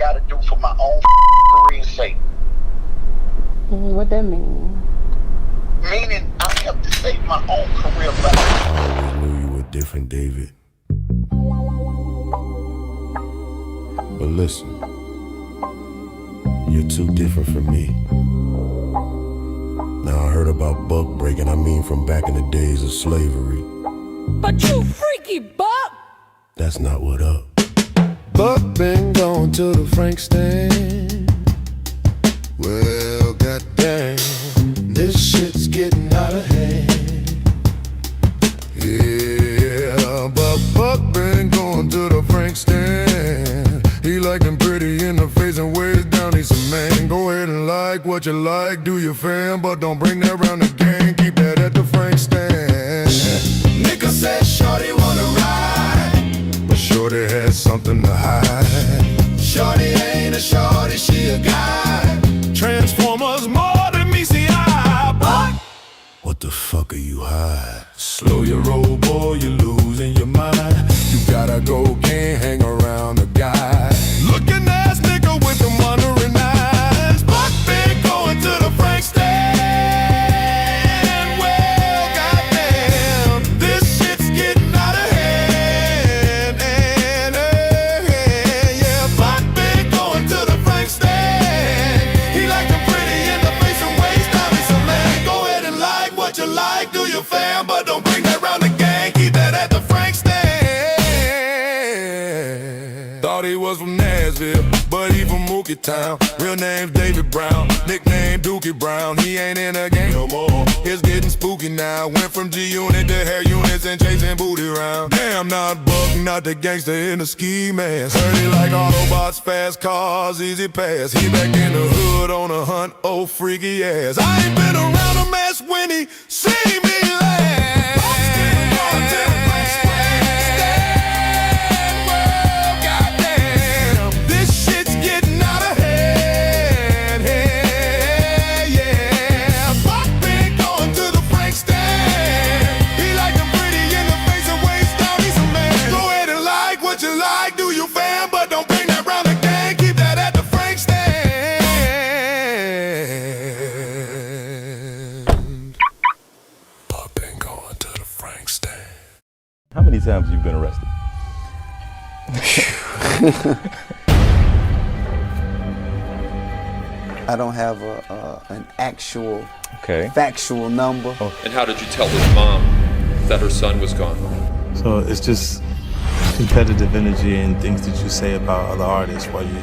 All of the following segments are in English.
gotta do for my own career's sake. What that mean? Meaning I have to save my own career. But I always knew you were different, David. But listen, you're too different from me. Now I heard about buck breaking, I mean from back in the days of slavery. But you freaky buck! That's not what up. Buck been going to the Frank stand. Well, goddamn, this shit's getting out of hand. Yeah, but Buck been going to the Frank stand. He like them pretty in the face and ways down, he's a man. Go ahead and like what you like, do your fam, but don't bring that round the gang, keep that at the Frank stand. Nigga said shorty wanna ride, but shorty has something to hide. Shorty ain't a shorty, she a guy. Transformers more than me, see I. But what the fuck are you high? Slow your roll, boy, you're losing your mind. You gotta go, can't hang around the guy. Looking ass nigga with them wondering eyes. Buck been going to the Frank stand. Well, goddamn, this shit's getting out of hand. Yeah, Buck been going to the Frank stand. He like them pretty in the face and waist down. He's a man. Go ahead and like what you like, do your fam, but don't bring that round the gang. Keep that at the Frank stand. Thought he was from Nashville, but he from Mookie Town. Real name's David Brown, nickname Dookie Brown. He ain't in the game no more. It's getting spooky now. Went from G-Unit to hair units and chasing booty round. Damn, not Buck, not the gangster in the ski mask. Heard he like Autobots, fast cars, easy pass. He back in the hood on a hunt, oh freaky ass. I ain't been around a mess when he see me last. How many times have you been arrested? I don't have an actual factual number. And how did you tell his mom that her son was gone? So it's just competitive energy and things that you say about other artists while you're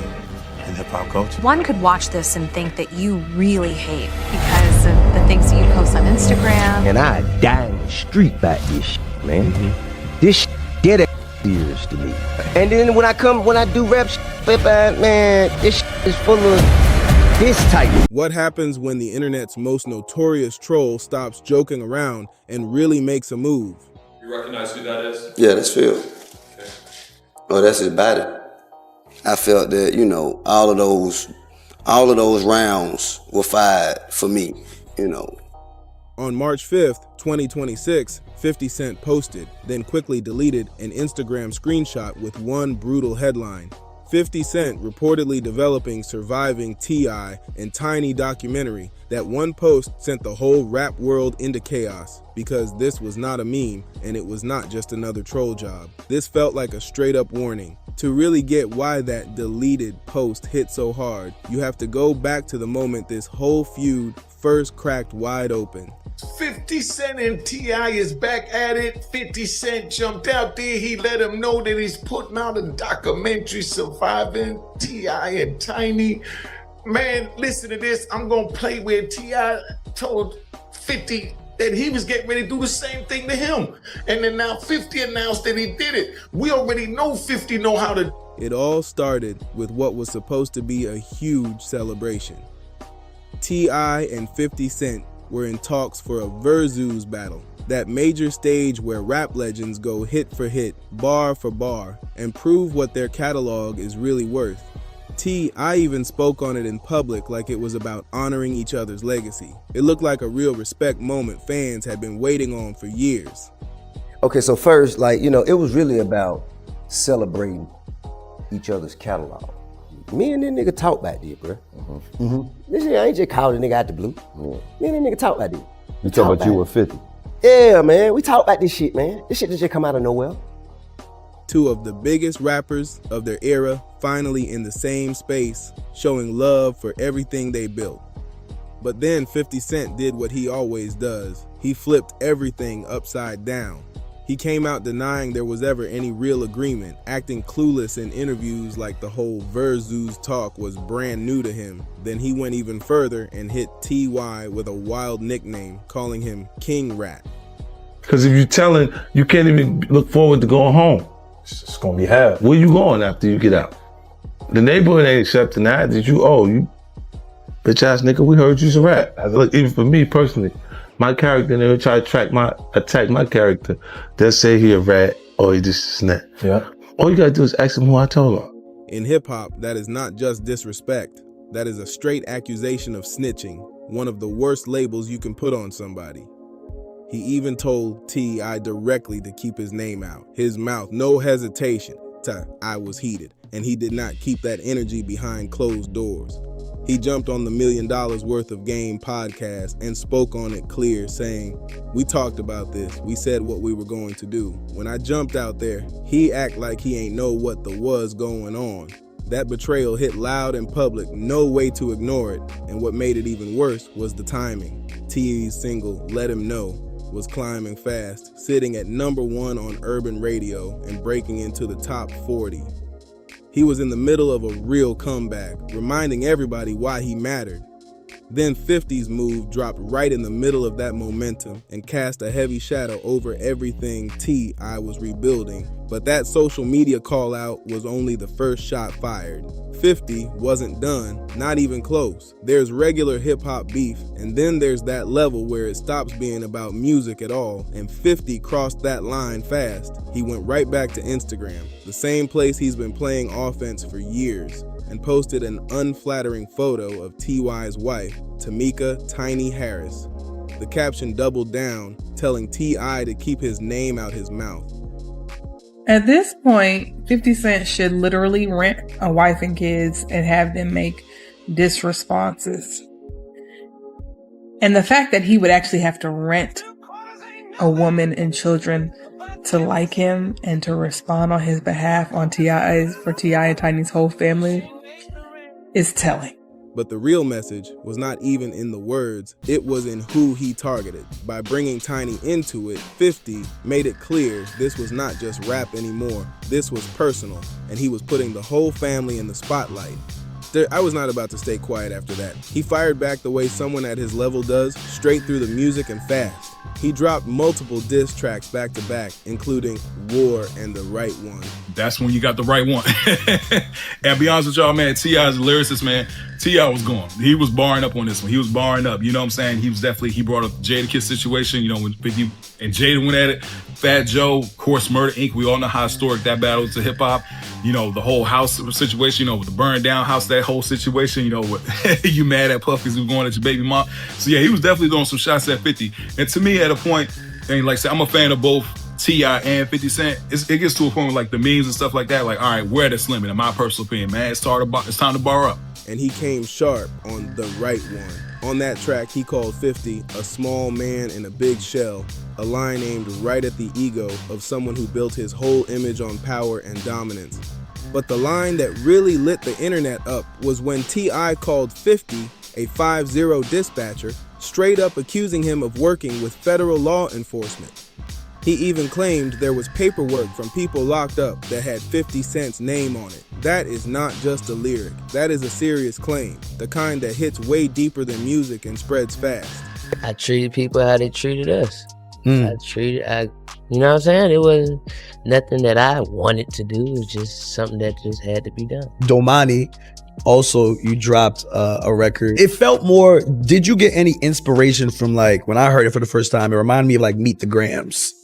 in hip-hop culture. One could watch this and think that you really hate because of the things that you post on Instagram. And I die in the street about this shit, man. This shit dead ass serious to me. And then when I do rap shit, man, this shit is full of this type. What happens when the internet's most notorious troll stops joking around and really makes a move? You recognize who that is? Yeah, that's Phil. Okay. Oh, that's his body. I felt that, you know, all of those rounds were fired for me, you know. On March 5th, 2026, 50 Cent posted, then quickly deleted an Instagram screenshot with one brutal headline. 50 Cent reportedly developing Surviving T.I. and Tiny documentary. That one post sent the whole rap world into chaos because this was not a meme and it was not just another troll job. This felt like a straight up warning. To really get why that deleted post hit so hard, you have to go back to the moment this whole feud first cracked wide open. 50 Cent and T.I. is back at it. 50 Cent jumped out there. He let him know that he's putting out a documentary, Surviving T.I. and Tiny. Man, listen to this. I'm going to play where T.I. told 50 that he was getting ready to do the same thing to him. And then now 50 announced that he did it. We already know 50 know how to. It all started with what was supposed to be a huge celebration. T.I. and 50 Cent were in talks for a Versus battle, that major stage where rap legends go hit for hit, bar for bar, and prove what their catalog is really worth. T.I. even spoke on it in public like it was about honoring each other's legacy. It looked like a real respect moment fans had been waiting on for years. Okay, so first, like, you know, it was really about celebrating each other's catalog. Me and this nigga talk about this, bro. This shit, I ain't just called a nigga out the blue. Me and this nigga talk about this. You talk about you with 50? Yeah, man. We talk about this shit, man. This shit just come out of nowhere. Two of the biggest rappers of their era finally in the same space, showing love for everything they built. But then 50 Cent did what he always does. He flipped everything upside down. He came out denying there was ever any real agreement, acting clueless in interviews like the whole Versus talk was brand new to him. Then he went even further and hit T.Y. with a wild nickname, calling him King Rat. Because if you're telling, you can't even look forward to going home. It's gonna be hell. Where you going after you get out? The neighborhood ain't accepting that. You bitch ass nigga, we heard you's a rat. Look, even for me personally, my character, they would try to attack my character. They'll say he a rat or he just a snap. Yeah. All you gotta do is ask him who I told him. In hip hop, that is not just disrespect. That is a straight accusation of snitching, one of the worst labels you can put on somebody. He even told T.I. directly to keep his name out. His mouth, no hesitation, I was heated. And he did not keep that energy behind closed doors. He jumped on the $1 Million Worth of Game podcast and spoke on it clear, saying, "We talked about this. We said what we were going to do. When I jumped out there, he act like he ain't know what the was going on." That betrayal hit loud in public, no way to ignore it. And what made it even worse was the timing. T.I.'s single, Let Him Know, was climbing fast, sitting at #1 on urban radio and breaking into the top 40. He was in the middle of a real comeback, reminding everybody why he mattered. Then 50's move dropped right in the middle of that momentum and cast a heavy shadow over everything T.I. was rebuilding. But that social media call out was only the first shot fired. 50 wasn't done, not even close. There's regular hip hop beef, and then there's that level where it stops being about music at all, and 50 crossed that line fast. He went right back to Instagram, the same place he's been playing offense for years, and posted an unflattering photo of T.Y.'s wife, Tamika Tiny Harris. The caption doubled down, telling T.I. to keep his name out his mouth. At this point, 50 Cent should literally rent a wife and kids and have them make diss responses. And the fact that he would actually have to rent a woman and children to like him and to respond on his behalf on for T.I. and Tiny's whole family is telling. But the real message was not even in the words, it was in who he targeted. By bringing Tiny into it, 50 made it clear this was not just rap anymore, this was personal, and he was putting the whole family in the spotlight. I was not about to stay quiet after that. He fired back the way someone at his level does, straight through the music and fast. He dropped multiple diss tracks back to back, including War and The Right One. That's when you got the right one. And be honest with y'all, man, T.I.'s a lyricist, man. T.I. was going. He was barring up on this one. He was barring up. You know what I'm saying? He brought up the Jadakiss situation, you know, when 50 and Jada went at it. Fat Joe, of course, Murder Inc. We all know how historic that battle is to hip hop. You know, the whole house situation, you know, with the burned down house, that whole situation, you know, with you mad at Puff because he was going at your baby mom. So yeah, he was definitely throwing some shots at 50. And to me, at a point, and like I said, I'm a fan of both T.I. and 50 Cent. It gets to a point with like the memes and stuff like that. Like, all right, we're at its limit, in my personal opinion, man. It's time to bar up. And he came sharp on The Right One. On that track, he called 50 a small man in a big shell, a line aimed right at the ego of someone who built his whole image on power and dominance. But the line that really lit the internet up was when T.I. called 50 a 5-0 dispatcher, straight up accusing him of working with federal law enforcement. He even claimed there was paperwork from people locked up that had 50 Cent's name on it. That is not just a lyric. That is a serious claim, the kind that hits way deeper than music and spreads fast. I treated people how they treated us. You know what I'm saying? It wasn't nothing that I wanted to do. It was just something that just had to be done. Domani, also you dropped a record. It felt more, did you get any inspiration from, like, when I heard it for the first time, it reminded me of like Meet the Grams?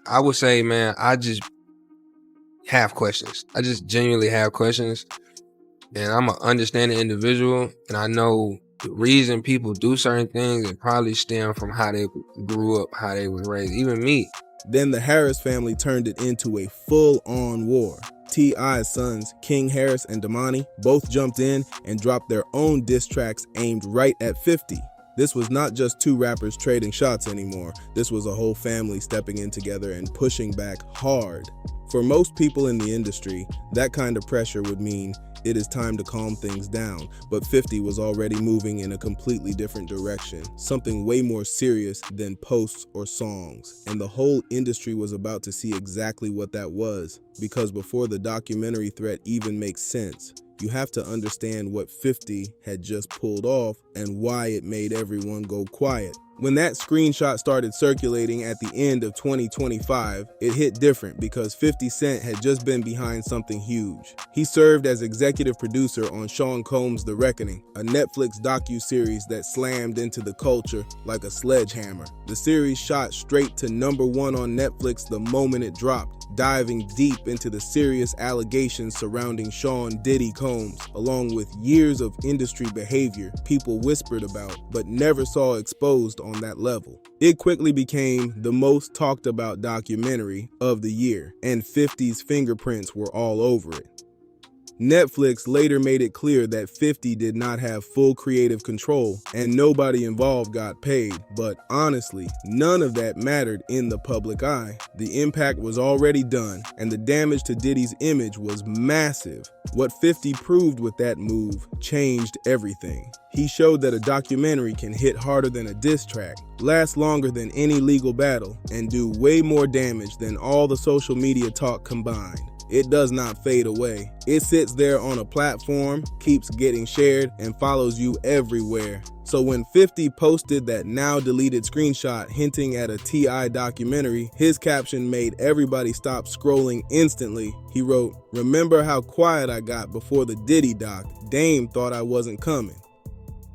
I would say, man, I just have questions. I just genuinely have questions. And I'm an understanding individual, and I know the reason people do certain things, it probably stem from how they grew up, how they was raised, even me. Then the Harris family turned it into a full-on war. T.I.'s sons, King Harris and Damani, both jumped in and dropped their own diss tracks aimed right at 50. This was not just two rappers trading shots anymore. This was a whole family stepping in together and pushing back hard. For most people in the industry, that kind of pressure would mean it is time to calm things down, but 50 was already moving in a completely different direction, something way more serious than posts or songs. And the whole industry was about to see exactly what that was, because before the documentary threat even makes sense, you have to understand what 50 had just pulled off and why it made everyone go quiet. When that screenshot started circulating at the end of 2025, it hit different because 50 Cent had just been behind something huge. He served as executive producer on Sean Combs' The Reckoning, a Netflix docu-series that slammed into the culture like a sledgehammer. The series shot straight to #1 on Netflix the moment it dropped, diving deep into the serious allegations surrounding Sean Diddy Combs, along with years of industry behavior people whispered about but never saw exposed on that level. It quickly became the most talked about documentary of the year, and 50's fingerprints were all over it. Netflix later made it clear that 50 did not have full creative control and nobody involved got paid, but honestly, none of that mattered in the public eye. The impact was already done and the damage to Diddy's image was massive. What 50 proved with that move changed everything. He showed that a documentary can hit harder than a diss track, last longer than any legal battle, and do way more damage than all the social media talk combined. It does not fade away. It sits there on a platform, keeps getting shared, and follows you everywhere. So when 50 posted that now deleted screenshot hinting at a T.I. documentary, his caption made everybody stop scrolling instantly. He wrote, "Remember how quiet I got before the Diddy doc? Dame thought I wasn't coming."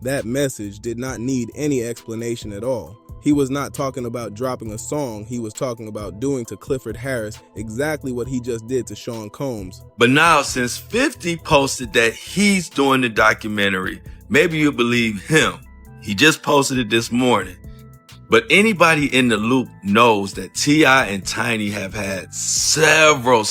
That message did not need any explanation at all. He was not talking about dropping a song, he was talking about doing to Clifford Harris exactly what he just did to Sean Combs. But now, since 50 posted that he's doing the documentary, maybe you believe him. He just posted it this morning. But anybody in the loop knows that T.I. and Tiny have had several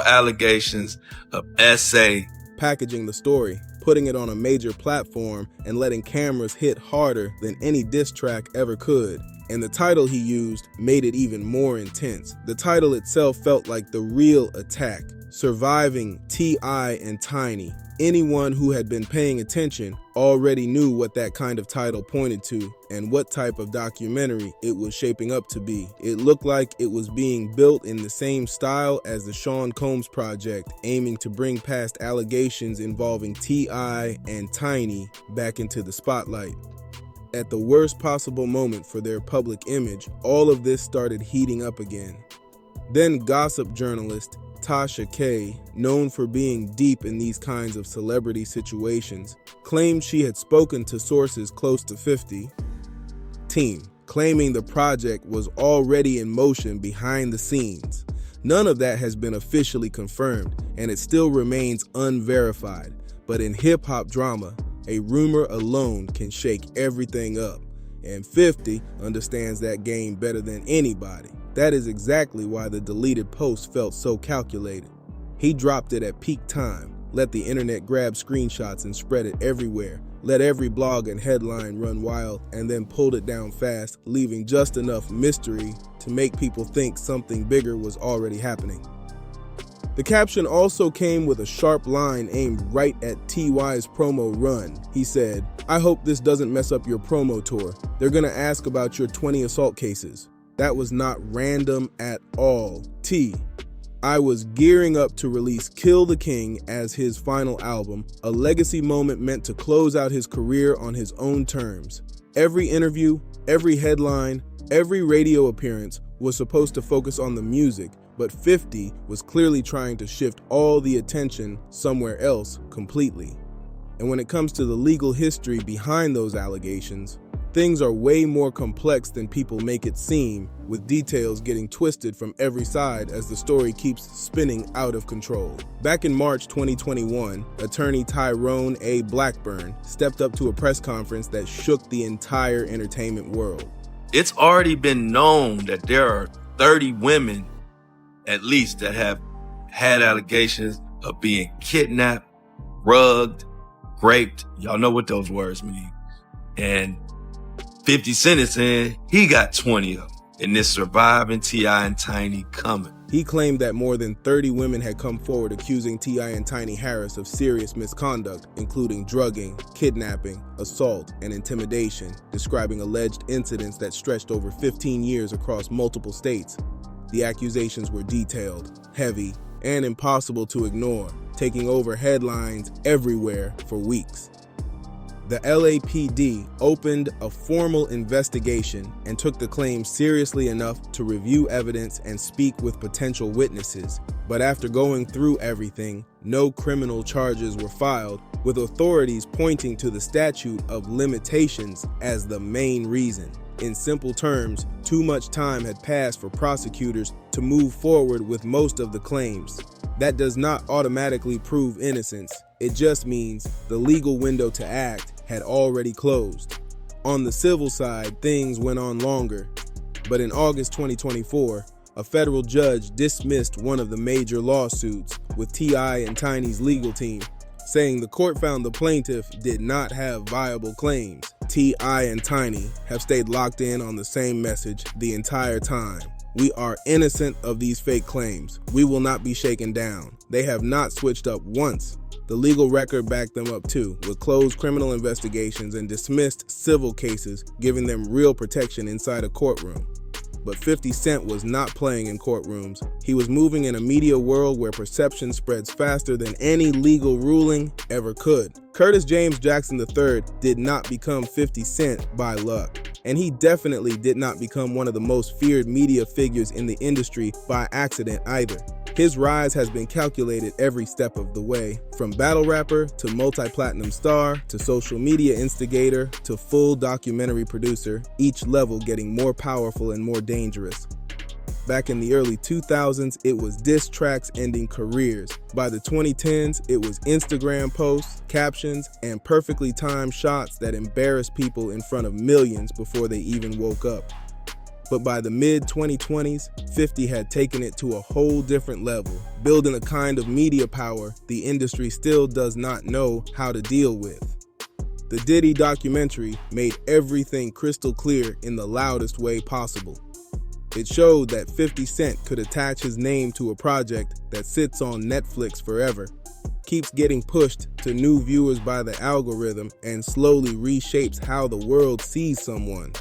allegations of SA. Packaging the story, putting it on a major platform, and letting cameras hit harder than any diss track ever could. And the title he used made it even more intense. The title itself felt like the real attack. Surviving T.I. and Tiny. Anyone who had been paying attention already knew what that kind of title pointed to and what type of documentary it was shaping up to be. It looked like it was being built in the same style as the Sean Combs project, aiming to bring past allegations involving T.I. and Tiny back into the spotlight. At the worst possible moment for their public image, all of this started heating up again. Then gossip journalist Tasha K, known for being deep in these kinds of celebrity situations, claimed she had spoken to sources close to 50 team, claiming the project was already in motion behind the scenes. None of that has been officially confirmed, and it still remains unverified. But in hip-hop drama, a rumor alone can shake everything up, and 50 understands that game better than anybody. That is exactly why the deleted post felt so calculated. He dropped it at peak time, let the internet grab screenshots and spread it everywhere, let every blog and headline run wild, and then pulled it down fast, leaving just enough mystery to make people think something bigger was already happening. The caption also came with a sharp line aimed right at TY's promo run. He said, "I hope this doesn't mess up your promo tour. They're gonna ask about your 20 assault cases." That was not random at all. I was gearing up to release Kill the King as his final album, a legacy moment meant to close out his career on his own terms. Every interview, every headline, every radio appearance was supposed to focus on the music, but 50 was clearly trying to shift all the attention somewhere else completely. And when it comes to the legal history behind those allegations, things are way more complex than people make it seem, with details getting twisted from every side as the story keeps spinning out of control. Back in March 2021, attorney Tyrone A. Blackburn stepped up to a press conference that shook the entire entertainment world. It's already been known that there are 30 women, at least, that have had allegations of being kidnapped, rugged, raped. Y'all know what those words mean. And 50 Cent is saying he got 20 of them. And this surviving T.I. and Tiny coming. He claimed that more than 30 women had come forward accusing T.I. and Tiny Harris of serious misconduct, including drugging, kidnapping, assault, and intimidation, describing alleged incidents that stretched over 15 years across multiple states. The accusations were detailed, heavy, and impossible to ignore, taking over headlines everywhere for weeks. The LAPD opened a formal investigation and took the claims seriously enough to review evidence and speak with potential witnesses. But after going through everything, no criminal charges were filed, with authorities pointing to the statute of limitations as the main reason. In simple terms, too much time had passed for prosecutors to move forward with most of the claims. That does not automatically prove innocence. It just means the legal window to act had already closed. On the civil side, things went on longer. But in August 2024, a federal judge dismissed one of the major lawsuits with T.I. and Tiny's legal team, saying the court found the plaintiff did not have viable claims. T.I. and Tiny have stayed locked in on the same message the entire time. We are innocent of these fake claims. We will not be shaken down. They have not switched up once. The legal record backed them up too, with closed criminal investigations and dismissed civil cases, giving them real protection inside a courtroom. But 50 Cent was not playing in courtrooms. He was moving in a media world where perception spreads faster than any legal ruling ever could. Curtis James Jackson III did not become 50 Cent by luck. And he definitely did not become one of the most feared media figures in the industry by accident either. His rise has been calculated every step of the way, from battle rapper to multi-platinum star to social media instigator to full documentary producer, each level getting more powerful and more dangerous. Back in the early 2000s, it was diss tracks ending careers. By the 2010s, it was Instagram posts, captions, and perfectly timed shots that embarrassed people in front of millions before they even woke up. But by the mid-2020s, 50 had taken it to a whole different level, building a kind of media power the industry still does not know how to deal with. The Diddy documentary made everything crystal clear in the loudest way possible. It showed that 50 Cent could attach his name to a project that sits on Netflix forever, keeps getting pushed to new viewers by the algorithm, and slowly reshapes how the world sees someone.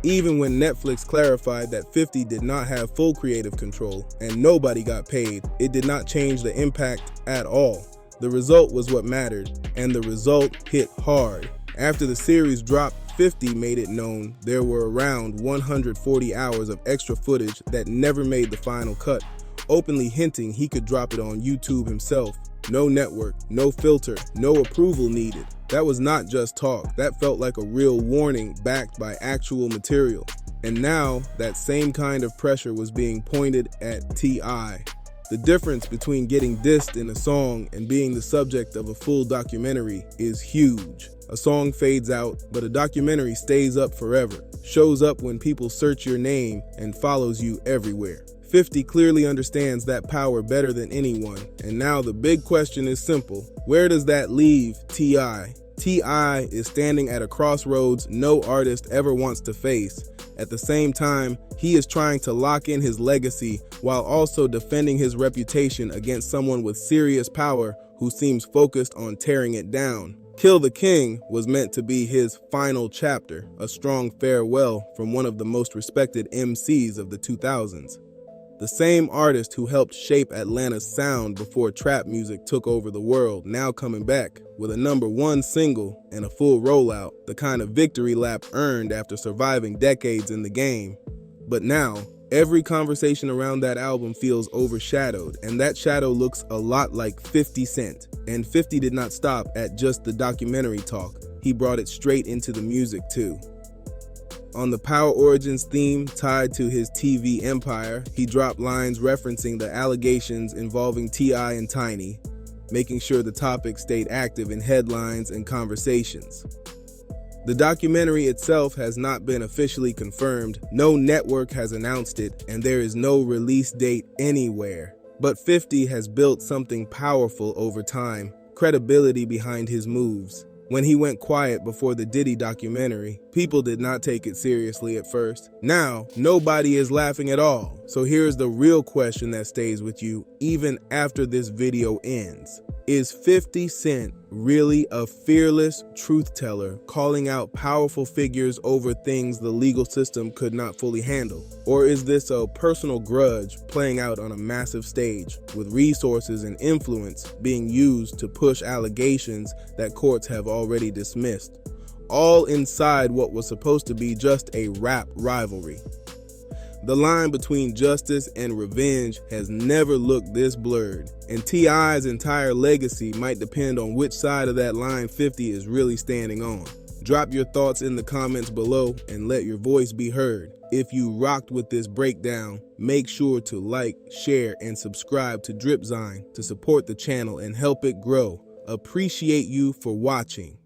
Even when Netflix clarified that 50 did not have full creative control and nobody got paid, it did not change the impact at all. The result was what mattered, and the result hit hard. After the series dropped, 50 made it known there were around 140 hours of extra footage that never made the final cut, openly hinting he could drop it on YouTube himself. No network, no filter, no approval needed. That was not just talk. That felt like a real warning backed by actual material. And now, that same kind of pressure was being pointed at T.I. The difference between getting dissed in a song and being the subject of a full documentary is huge. A song fades out, but a documentary stays up forever, shows up when people search your name, and follows you everywhere. 50 clearly understands that power better than anyone, and now the big question is simple. Where does that leave T.I.? T.I. is standing at a crossroads no artist ever wants to face. At the same time, he is trying to lock in his legacy while also defending his reputation against someone with serious power who seems focused on tearing it down. Kill the King was meant to be his final chapter, a strong farewell from one of the most respected MCs of the 2000s. The same artist who helped shape Atlanta's sound before trap music took over the world, now coming back with a #1 single and a full rollout, the kind of victory lap earned after surviving decades in the game. But now, every conversation around that album feels overshadowed, and that shadow looks a lot like 50 Cent. And 50 did not stop at just the documentary talk. He brought it straight into the music too. On the Power Origins theme tied to his TV empire, he dropped lines referencing the allegations involving T.I. and Tiny, making sure the topic stayed active in headlines and conversations. The documentary itself has not been officially confirmed, no network has announced it, and there is no release date anywhere. But 50 has built something powerful over time, credibility behind his moves. When he went quiet before the Diddy documentary, people did not take it seriously at first. Now, nobody is laughing at all. So here's the real question that stays with you even after this video ends. Is 50 Cent really a fearless truth teller calling out powerful figures over things the legal system could not fully handle? Or is this a personal grudge playing out on a massive stage with resources and influence being used to push allegations that courts have already dismissed? All inside what was supposed to be just a rap rivalry. The line between justice and revenge has never looked this blurred, and T.I.'s entire legacy might depend on which side of that line 50 is really standing on. Drop your thoughts in the comments below and let your voice be heard. If you rocked with this breakdown, make sure to like, share, and subscribe to Dripzine to support the channel and help it grow. Appreciate you for watching.